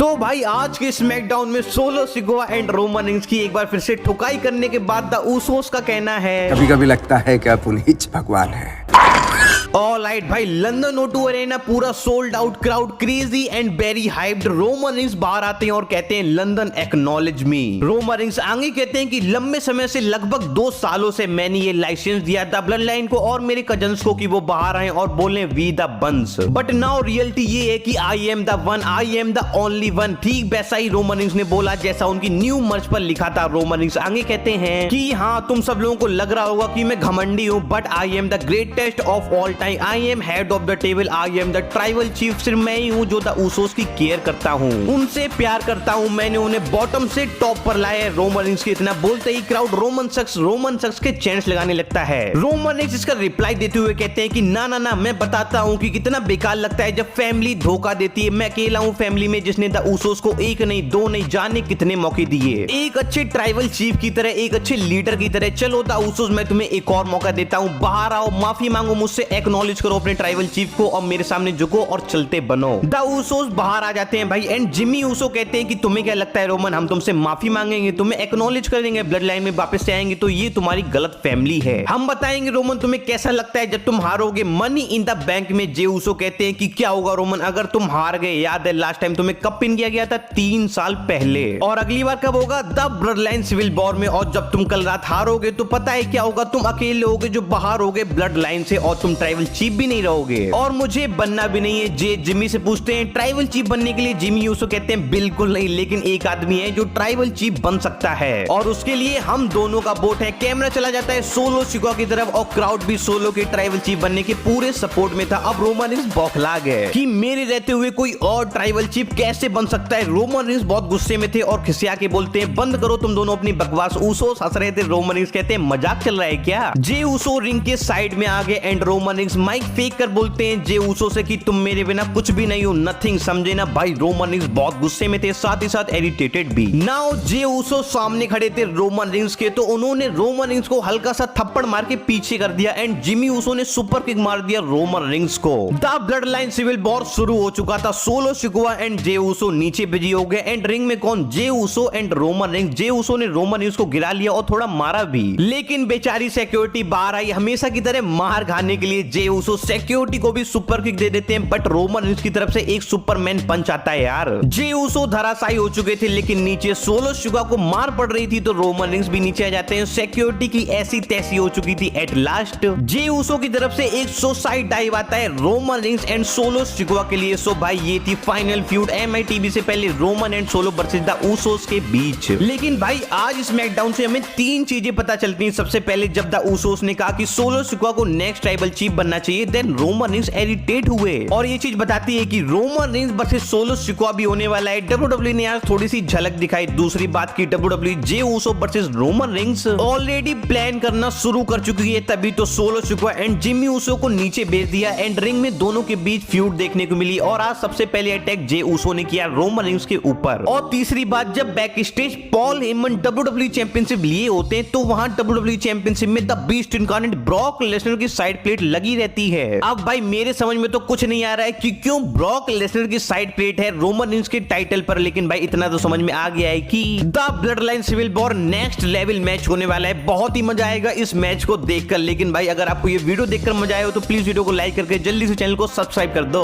तो भाई आज के स्मैकडाउन में solo Sikoa and Roman rings की एक बार फिर से ठुकाई करने के बाद द उसोस का कहना है कभी कभी लगता है कि आप उन्हीं भगवान है। ऑल राइट भाई, लंदन O2 अरेना पूरा sold out, crowd crazy and very hyped. Roman rings बाहर आते हैं और कहते हैं लंदन एक्नॉलेज मी। रोमन रिंग्स आगे कहते हैं कि लंबे समय से लगभग 2 सालों से मैंने ये लाइसेंस दिया था ब्लड लाइन को और मेरे कजन्स को कि वो बाहर आए और बोले we the ones, but now reality ये है कि I am the one, I am the only one. ठीक वैसा ही रोमन रिंग्स ने बोला जैसा उनकी न्यू मर्च पर लिखा था। रोमन रिंग्स आगे कहते हैं कि हाँ, तुम सब लोगों को लग रहा होगा कि मैं घमंडी हूँ, but I am the greatest of all time. I am head of the table, I am the tribal chief. सिर्फ मैं ही हूँ जो द उसोस की केयर करता हूँ, उनसे प्यार करता हूँ। मैंने उन्हें बॉटम से टॉप पर लाया है। रोमन रिंग्स के इतना बोलते ही क्राउड रोमन सक्स के चैंट्स लगाने लगता है। रोमन रिंग्स इसका रिप्लाई देते हुए कहते हैं कि ना ना ना, मैं बताता हूँ कि कितना बेकार लगता है जब फैमिली धोखा देती है। मैं अकेला हूँ फैमिली में जिसने द उसोस को 1 नहीं 2 नहीं जाने कितने मौके दिए। एक अच्छे ट्राइबल चीफ की तरह, एक अच्छे लीडर की तरह। चलो द उसोस, मैं तुम्हें एक और मौका देता हूँ, बाहर आओ, माफी मांगो मुझसे, एक्नॉलेज करो अपने ट्राइबल चीफ को और मेरे सामने झुको और चलते बनो। द उसोस बाहर आ जाते हैं भाई एंड जिमी उसो कहते हैं कि तुम्हें क्या लगता है रोमन, हम तुमसे माफी मांगेंगे, तुम्हें एक्नॉलेज कर देंगे, ब्लड लाइन में वापस से आएंगे, तो ये तुम्हारी गलत फैमिली है। हम बताएंगे रोमन तुम्हें कैसा लगता है जब तुम हारोगे। मनी इन द बैंक में जे उसो कहते हैं कि क्या होगा रोमन अगर तुम हार गए। याद है लास्ट टाइम तुम्हें कब पिन किया गया था? 3 साल पहले। और अगली बार कब होगा? The bloodline civil war में। और जब तुम कल रात हारोगे तो पता है क्या होगा? तुम अकेले होगे जो बाहर होगे ब्लड लाइन से और तुम ट्राइबल चीफ भी नहीं रहोगे और मुझे बनना भी नहीं है। जे जिमी से पूछते हैं ट्राइबल चीफ बनने के लिए। जिमी उसो कहते हैं बिल्कुल नहीं, लेकिन एक आदमी है जो ट्राइबल चीफ बन सकता है और उसके लिए हम दोनों का वोट है। कैमरा चला जाता है सोलो सिकोआ की तरफ और क्राउड भी सोलो के ट्राइबल चीफ बनने के पूरे सपोर्ट में था। अब रोमन रिंग्स बौखला गए कि मेरे रहते हुए कोई और ट्राइबल चीफ कैसे बन सकता है। रोमन रिंग्स बहुत गुस्से में थे और खिसिया के बोलते हैं बंद करो तुम दोनों अपनी बकवास। उसोस हंस रहे थे। रोमन रिंग्स कहते हैं मजाक चल रहा है क्या? जे उसो रिंग के साइड में आ गए एंड रोमन रिंग्स माइक फेंक कर बोलते हैं जे उसो से कि तुम मेरे बिना कुछ भी नहीं हो, नथिंग, समझे ना भाई। रोमन रिंग्स बहुत गुस्से में थे, साथ ही साथ इरिटेटेड भी। नाउ जे उसो सामने खड़े थे रोमन रिंग्स के, तो उन्होंने रोमन रिंग्स को हल्का सा थप्पड़ मार के पीछे कर दिया एंड जिमी उसो ने सुपर किक मार दिया रोमन रिंग्स को। The bloodline civil war शुरू हो चुका था। Solo Sikoa and Jey Uso नीचे बिजी हो गए एंड रिंग में कौन? Jey Uso and Roman Reigns. Jey Uso ने रोमन रिंग्स को गिरा लिया और थोड़ा मारा भी, लेकिन बेचारी सिक्योरिटी बाहर आई हमेशा की तरह मार खाने के लिए। जे उसो सिक्योरिटी को भी सुपर किक दे देते हैं बट रोमन रिंग्स की तरफ से एक सुपरमैन पंच आता है यार। जे उसो धराशायी हो चुके थे लेकिन नीचे सोलो सिकोआ को मार पड़ रही थी तो रोमन रिंग्स भी नीचे आ जाते हैं। सिक्योरिटी की ऐसी तैसी हो चुकी थी। एट लास्ट जे उसो की तरफ से एक सुसाइड डाइव आता है Roman rings and solo Sikoa के लिए। सो भाई ये थी फाइनल फ्यूड MITV से पहले Roman and solo versus the Usos के बीच। लेकिन भाई आज स्मैकडाउन से हमें 3 चीजें पता चलती हैं। सबसे पहले जब द उसोस ने कहा कि सोलो सिकोआ को नेक्स्ट ट्राइबल चीफ बनना चाहिए, देन रोमन रिंग्स इरिटेट हुए और ये चीज बताती है कि Roman rings versus solo Sikoa भी होने वाला है। WWE ने आज थोड़ी सी झलक दिखाई। दूसरी बात की WWE Jey Uso versus Roman Reigns already plan करना शुरू कर चुकी है, तभी तो Solo Sikoa and Jimmy Uso को नीचे भेज दिया एंड रिंग में दोनों के बीच फ्यूड देखने को मिली। और आज सबसे पहले अटैक जे उसो ने किया रोमन रिंग्स के ऊपर। और तीसरी बात, जब back stage Paul Heyman WWE championship लिए होते हैं तो वहां WWE चैंपियनशिप में the beast incarnate Brock Lesnar की साइड प्लेट लगी रहती है। अब भाई मेरे समझ में तो कुछ नहीं आ रहा है कि क्यों ब्रॉक लेसनर की साइड प्लेट है रोमन रिंग्स के टाइटल पर, लेकिन भाई इतना तो समझ में आ गया है कि the bloodline civil war next level match होने वाला है। बहुत ही मजा आएगा इस मैच को देखकर। लेकिन भाई अगर आपको ये वीडियो देखकर मजा आया हो तो प्लीज वीडियो को लाइक करके जल्दी से चैनल को सब्सक्राइब कर दो।